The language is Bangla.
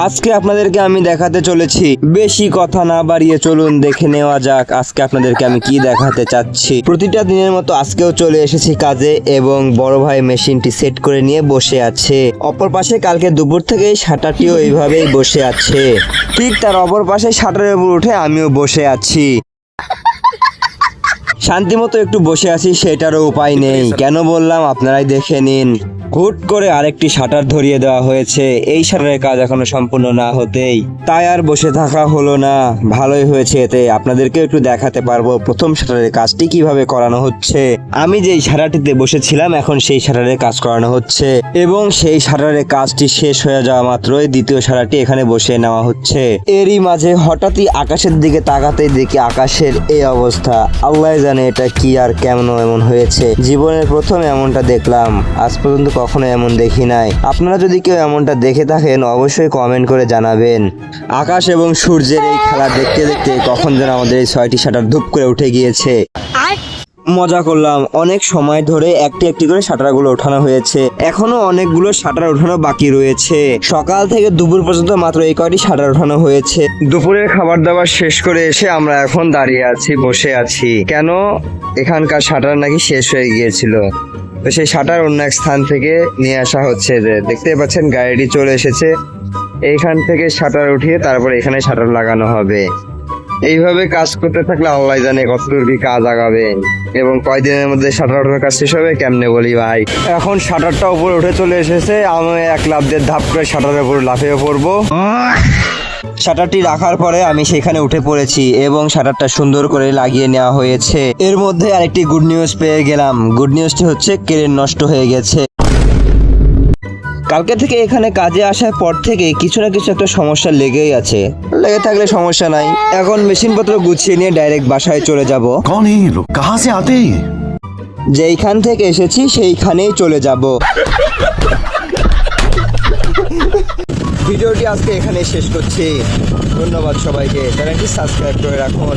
আজকে আপনাদেরকে আমি দেখাতে চলেছি, বেশি কথা না বাড়িয়ে চলুন দেখে নেওয়া যাক আজকে আপনাদেরকে আমি কি দেখাতে চাচ্ছি। প্রতিটা দিনের মতো আজকেও চলে এসেছি কাজে এবং বড় ভাই মেশিনটি সেট করে নিয়ে বসে আছে। অপর পাশে কালকে দুপুর থেকেই শাটারটিও এইভাবেই বসে আছে। ঠিক তার অপর পাশে শাটারের উপর উঠে আমিও বসে আছি। শান্তিমতো একটু বসে আছি, সেটারও উপায় নেই। কেন বললাম আপনারাই দেখে নিন। হুট করে আরেকটি শাটার ধরিয়ে দেওয়া হয়েছে, এই শাটারের কাজ এখনো সম্পূর্ণ না হতেই, তাই আর বসে থাকা হলো না। ভালোই হয়েছে, এতে আপনাদেরকে একটু দেখাতে পারবো প্রথম শাটারের কাজটি কিভাবে করানো হচ্ছে। আমি যেই শাটারটিতে বসেছিলাম এখন সেই শাটারের কাজ করানো হচ্ছে এবং সেই শাটারের কাজটি শেষ হয়ে যাওয়া মাত্রই দ্বিতীয় শাটারটি এখানে বসিয়ে নেওয়া হচ্ছে। এরই মাঝে হঠাৎই আকাশের দিকে তাকাতেই দেখি আকাশের এই অবস্থা। আল্লাহ জানে এটা কি আর কেমন এমন হয়েছে। জীবনের প্রথম এমনটা দেখলাম, আজ পর্যন্ত কখনো এমন দেখি নাই। আপনারা যদি কেউ এমনটা দেখে থাকেন অবশ্যই কমেন্ট করে জানাবেন। আকাশ এবং সূর্যের এই খেলা দেখতে দেখতে কখন যেন আমাদের এই 6টি শাটার ধূপ করে উঠে গিয়েছে। মজা করলাম, অনেক সময় ধরে একটি একটি করে শাটারগুলো ওঠানো হয়েছে, এখনো অনেকগুলো শাটার ওঠানো বাকি রয়েছে। সকাল থেকে দুপুর পর্যন্ত মাত্র এই কয়টি শাটার ওঠানো হয়েছে। দুপুরের খাবার দাবার শেষ করে এসে আমরা এখন দাঁড়িয়ে আছি, বসে আছি। কেন? এখানকার শাটার নাকি শেষ হয়ে গিয়েছিল, তো সেই শাটার অন্য এক স্থান থেকে নিয়ে আসা হচ্ছে। যে দেখতে পাচ্ছেন গাড়িটি চলে এসেছে, এইখান থেকে শাটার উঠিয়ে তারপর এখানে শাটার লাগানো হবে। এইভাবে কাজ করতে থাকলে আল্লাহ জানে কতদূর কি কাজ আগাবে এবং কয়দিনের মধ্যে শাটার ওঠার কাজ শেষ হবে কেমনে বলি ভাই। এখন শাটারটা উপরে উঠে চলে এসেছে, আমি এক লাফ দিয়ে ধাপ করে শাটারের উপর লাফিয়ে পড়বো। শাটারটি রাখার পরে আমি সেখানে উঠে পড়েছি এবং শাটারটা সুন্দর করে লাগিয়ে নেওয়া হয়েছে। এর মধ্যে আরেকটি গুড নিউজ পেয়ে গেলাম। গুড নিউজটি হচ্ছে ক্রেন নষ্ট হয়ে গেছে। কালকে থেকে এখানে কাজে আসার পর থেকে কিছু না কিছু একটা সমস্যা লেগেই আছে। লেগে থাকলে সমস্যা নাই, এখন মেশিনপত্র গুছিয়ে নিয়ে ডাইরেক্ট বাসায় চলে যাব। कौन है ये लोग, कहाँ से आते हैं? যেইখান থেকে এসেছি সেইখানেই চলে যাব। ভিডিওটি আজকে এখানে শেষ করছি। ধন্যবাদ সবাইকে, চ্যানেলটি সাবস্ক্রাইব করে রাখুন।